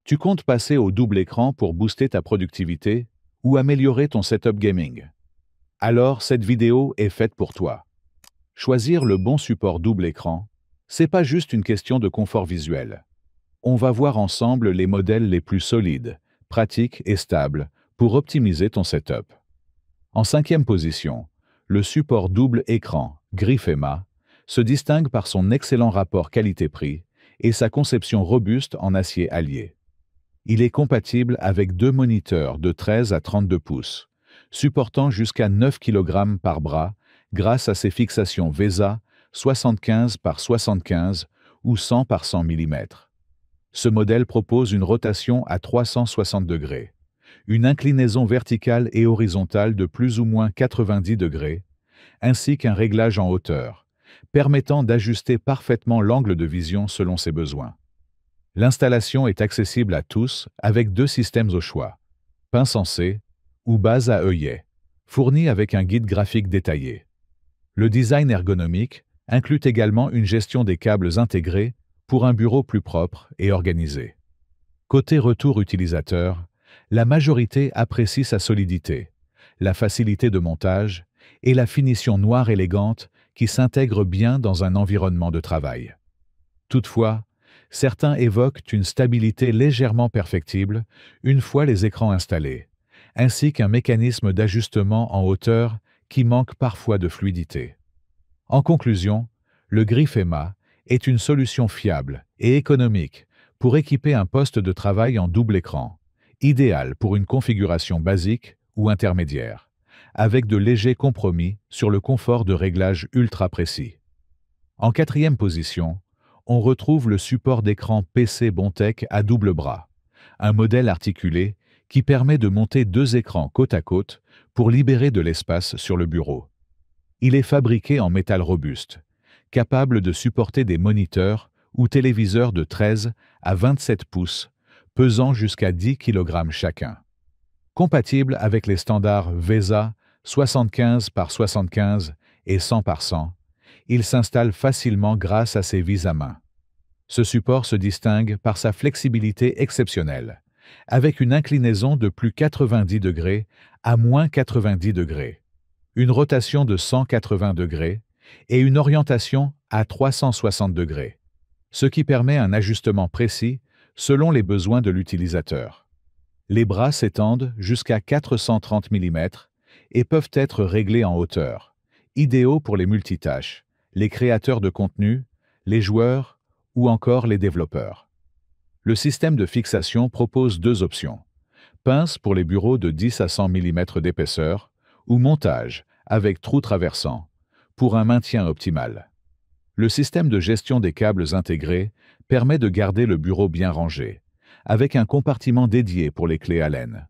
Tu comptes passer au double écran pour booster ta productivité ou améliorer ton setup gaming? Alors, cette vidéo est faite pour toi. Choisir le bon support double écran, c'est pas juste une question de confort visuel. On va voir ensemble les modèles les plus solides, pratiques et stables pour optimiser ton setup. En cinquième position, le support double écran Grifema se distingue par son excellent rapport qualité-prix et sa conception robuste en acier allié. Il est compatible avec deux moniteurs de 13 à 32 pouces, supportant jusqu'à 9 kg par bras grâce à ses fixations VESA 75 par 75 ou 100 par 100 mm. Ce modèle propose une rotation à 360 degrés, une inclinaison verticale et horizontale de plus ou moins 90 degrés, ainsi qu'un réglage en hauteur, permettant d'ajuster parfaitement l'angle de vision selon ses besoins. L'installation est accessible à tous avec deux systèmes au choix, pince en C ou base à œillet, fournis avec un guide graphique détaillé. Le design ergonomique inclut également une gestion des câbles intégrée pour un bureau plus propre et organisé. Côté retour utilisateur, la majorité apprécie sa solidité, la facilité de montage et la finition noire élégante qui s'intègre bien dans un environnement de travail. Toutefois, certains évoquent une stabilité légèrement perfectible une fois les écrans installés, ainsi qu'un mécanisme d'ajustement en hauteur qui manque parfois de fluidité. En conclusion, le Grifema est une solution fiable et économique pour équiper un poste de travail en double écran, idéal pour une configuration basique ou intermédiaire, avec de légers compromis sur le confort de réglage ultra précis. En quatrième position, on retrouve le support d'écran PC Bontech à double bras, un modèle articulé qui permet de monter deux écrans côte à côte pour libérer de l'espace sur le bureau. Il est fabriqué en métal robuste, capable de supporter des moniteurs ou téléviseurs de 13 à 27 pouces, pesant jusqu'à 10 kg chacun. Compatible avec les standards VESA 75 par 75 et 100 par 100, il s'installe facilement grâce à ses vis à main. Ce support se distingue par sa flexibilité exceptionnelle, avec une inclinaison de plus 90 degrés à moins 90 degrés, une rotation de 180 degrés et une orientation à 360 degrés, ce qui permet un ajustement précis selon les besoins de l'utilisateur. Les bras s'étendent jusqu'à 430 mm et peuvent être réglés en hauteur, idéaux pour les multitâches, les créateurs de contenu, les joueurs ou encore les développeurs. Le système de fixation propose deux options, pince pour les bureaux de 10 à 100 mm d'épaisseur ou montage avec trou traversant pour un maintien optimal. Le système de gestion des câbles intégrés permet de garder le bureau bien rangé, avec un compartiment dédié pour les clés Allen.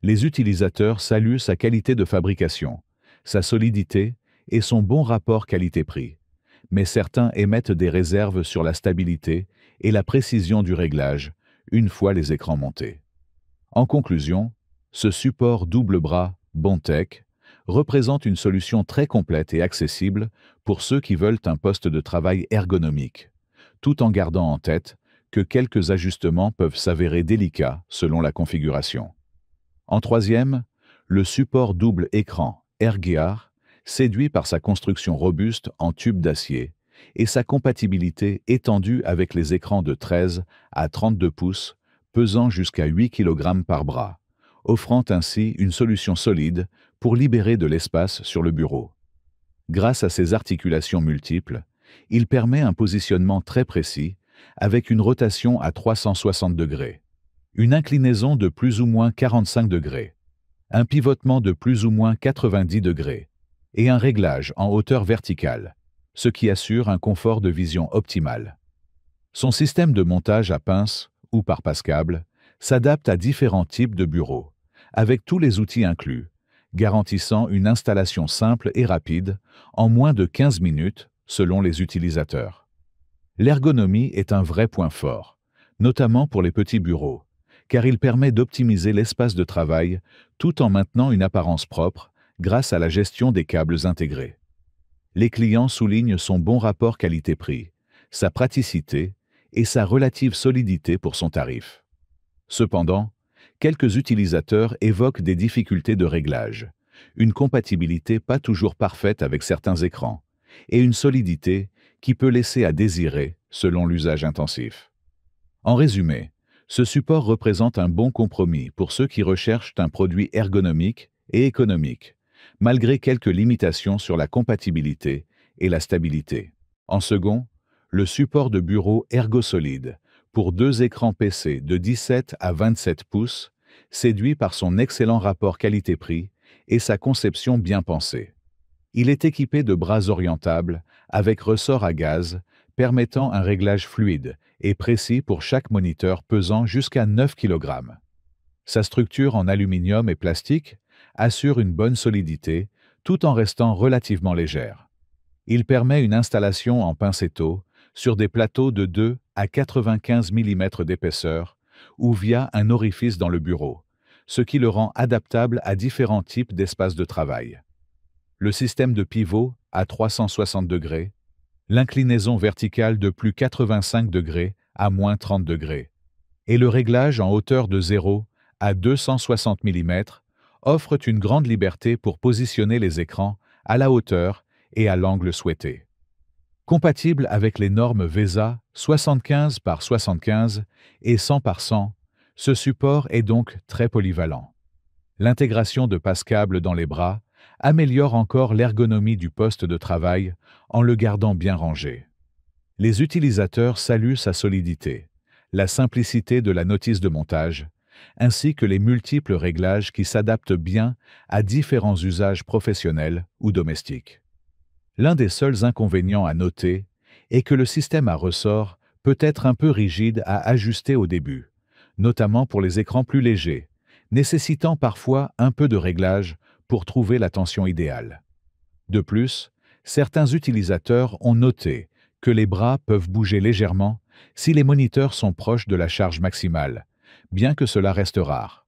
Les utilisateurs saluent sa qualité de fabrication, sa solidité et son bon rapport qualité-prix, mais certains émettent des réserves sur la stabilité et la précision du réglage une fois les écrans montés. En conclusion, ce support double bras Bontech représente une solution très complète et accessible pour ceux qui veulent un poste de travail ergonomique, tout en gardant en tête que quelques ajustements peuvent s'avérer délicats selon la configuration. En troisième, le support double écran Airgear séduit par sa construction robuste en tube d'acier et sa compatibilité étendue avec les écrans de 13 à 32 pouces, pesant jusqu'à 8 kg par bras, offrant ainsi une solution solide pour libérer de l'espace sur le bureau. Grâce à ses articulations multiples, il permet un positionnement très précis avec une rotation à 360 degrés, une inclinaison de plus ou moins 45 degrés, un pivotement de plus ou moins 90 degrés et un réglage en hauteur verticale, ce qui assure un confort de vision optimal. Son système de montage à pince ou par passe-câble s'adapte à différents types de bureaux, avec tous les outils inclus, garantissant une installation simple et rapide en moins de 15 minutes selon les utilisateurs. L'ergonomie est un vrai point fort, notamment pour les petits bureaux, car il permet d'optimiser l'espace de travail tout en maintenant une apparence propre grâce à la gestion des câbles intégrés. Les clients soulignent son bon rapport qualité-prix, sa praticité et sa relative solidité pour son tarif. Cependant, quelques utilisateurs évoquent des difficultés de réglage, une compatibilité pas toujours parfaite avec certains écrans, et une solidité qui peut laisser à désirer selon l'usage intensif. En résumé, ce support représente un bon compromis pour ceux qui recherchent un produit ergonomique et économique, malgré quelques limitations sur la compatibilité et la stabilité. En second, le support de bureau ErgoSolid pour deux écrans PC de 17 à 27 pouces séduit par son excellent rapport qualité-prix et sa conception bien pensée. Il est équipé de bras orientables avec ressort à gaz permettant un réglage fluide et précis pour chaque moniteur pesant jusqu'à 9 kg. Sa structure en aluminium et plastique assure une bonne solidité tout en restant relativement légère. Il permet une installation en pincetto sur des plateaux de 2 à 95 mm d'épaisseur ou via un orifice dans le bureau, ce qui le rend adaptable à différents types d'espaces de travail. Le système de pivot à 360 degrés, l'inclinaison verticale de plus 85 degrés à moins 30 degrés, et le réglage en hauteur de 0 à 260 mm offrent une grande liberté pour positionner les écrans à la hauteur et à l'angle souhaité. Compatible avec les normes VESA 75 par 75 et 100 par 100, ce support est donc très polyvalent. L'intégration de passe-câbles dans les bras améliore encore l'ergonomie du poste de travail en le gardant bien rangé. Les utilisateurs saluent sa solidité, la simplicité de la notice de montage, ainsi que les multiples réglages qui s'adaptent bien à différents usages professionnels ou domestiques. L'un des seuls inconvénients à noter est que le système à ressort peut être un peu rigide à ajuster au début, notamment pour les écrans plus légers, nécessitant parfois un peu de réglage pour trouver la tension idéale. De plus, certains utilisateurs ont noté que les bras peuvent bouger légèrement si les moniteurs sont proches de la charge maximale, bien que cela reste rare.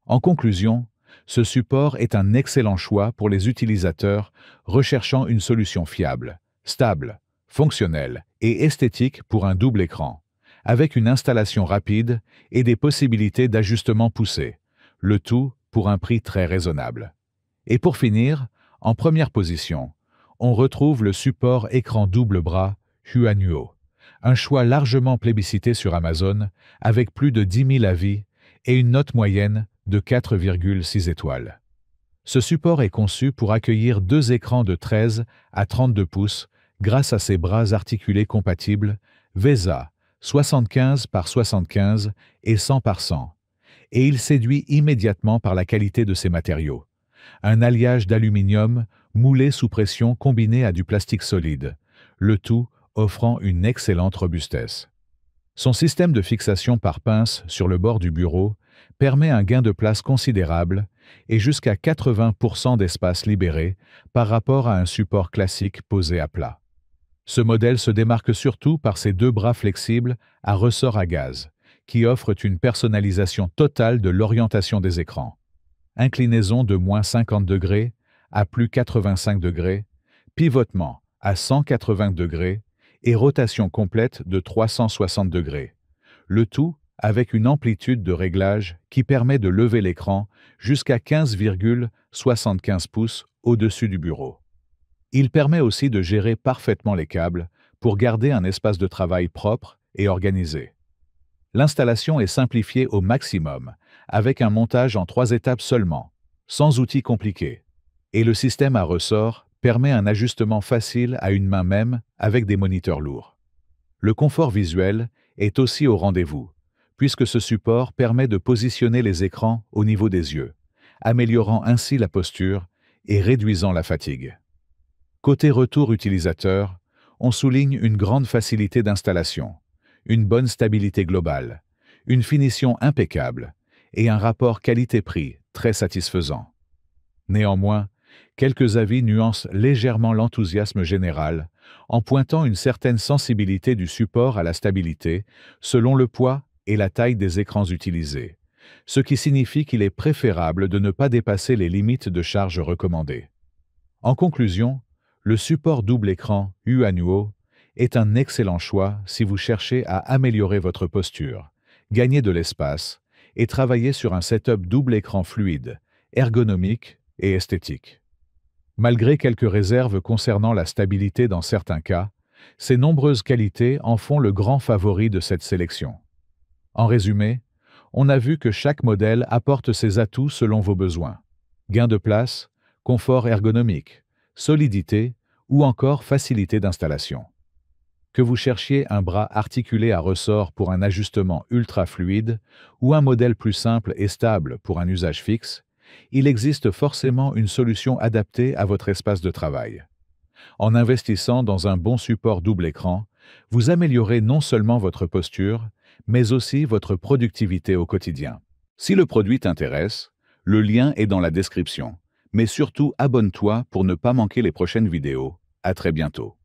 En conclusion, ce support est un excellent choix pour les utilisateurs recherchant une solution fiable, stable, fonctionnelle et esthétique pour un double écran, avec une installation rapide et des possibilités d'ajustement poussées, le tout pour un prix très raisonnable. Et pour finir, en première position, on retrouve le support écran double bras Huanuo, un choix largement plébiscité sur Amazon avec plus de 10 000 avis et une note moyenne de 4,6 étoiles. Ce support est conçu pour accueillir deux écrans de 13 à 32 pouces grâce à ses bras articulés compatibles VESA 75 par 75 et 100 par 100, et il séduit immédiatement par la qualité de ses matériaux. Un alliage d'aluminium moulé sous pression combiné à du plastique solide, le tout offrant une excellente robustesse. Son système de fixation par pince sur le bord du bureau permet un gain de place considérable et jusqu'à 80% d'espace libéré par rapport à un support classique posé à plat. Ce modèle se démarque surtout par ses deux bras flexibles à ressort à gaz, qui offrent une personnalisation totale de l'orientation des écrans. Inclinaison de moins 50 degrés à plus 85 degrés, pivotement à 180 degrés et rotation complète de 360 degrés. Le tout avec une amplitude de réglage qui permet de lever l'écran jusqu'à 15,75 pouces au-dessus du bureau. Il permet aussi de gérer parfaitement les câbles pour garder un espace de travail propre et organisé. L'installation est simplifiée au maximum, avec un montage en 3 étapes seulement, sans outils compliqués. Et le système à ressort permet un ajustement facile à une main même avec des moniteurs lourds. Le confort visuel est aussi au rendez-vous, puisque ce support permet de positionner les écrans au niveau des yeux, améliorant ainsi la posture et réduisant la fatigue. Côté retour utilisateur, on souligne une grande facilité d'installation, une bonne stabilité globale, une finition impeccable et un rapport qualité-prix très satisfaisant. Néanmoins, quelques avis nuancent légèrement l'enthousiasme général en pointant une certaine sensibilité du support à la stabilité selon le poids et la taille des écrans utilisés, ce qui signifie qu'il est préférable de ne pas dépasser les limites de charge recommandées. En conclusion, le support double écran Huanuo est un excellent choix si vous cherchez à améliorer votre posture, gagner de l'espace et travailler sur un setup double écran fluide, ergonomique et esthétique. Malgré quelques réserves concernant la stabilité dans certains cas, ces nombreuses qualités en font le grand favori de cette sélection. En résumé, on a vu que chaque modèle apporte ses atouts selon vos besoins. Gain de place, confort ergonomique, solidité ou encore facilité d'installation. Que vous cherchiez un bras articulé à ressort pour un ajustement ultra fluide ou un modèle plus simple et stable pour un usage fixe, il existe forcément une solution adaptée à votre espace de travail. En investissant dans un bon support double écran, vous améliorez non seulement votre posture, mais aussi votre productivité au quotidien. Si le produit t'intéresse, le lien est dans la description. Mais surtout, abonne-toi pour ne pas manquer les prochaines vidéos. À très bientôt.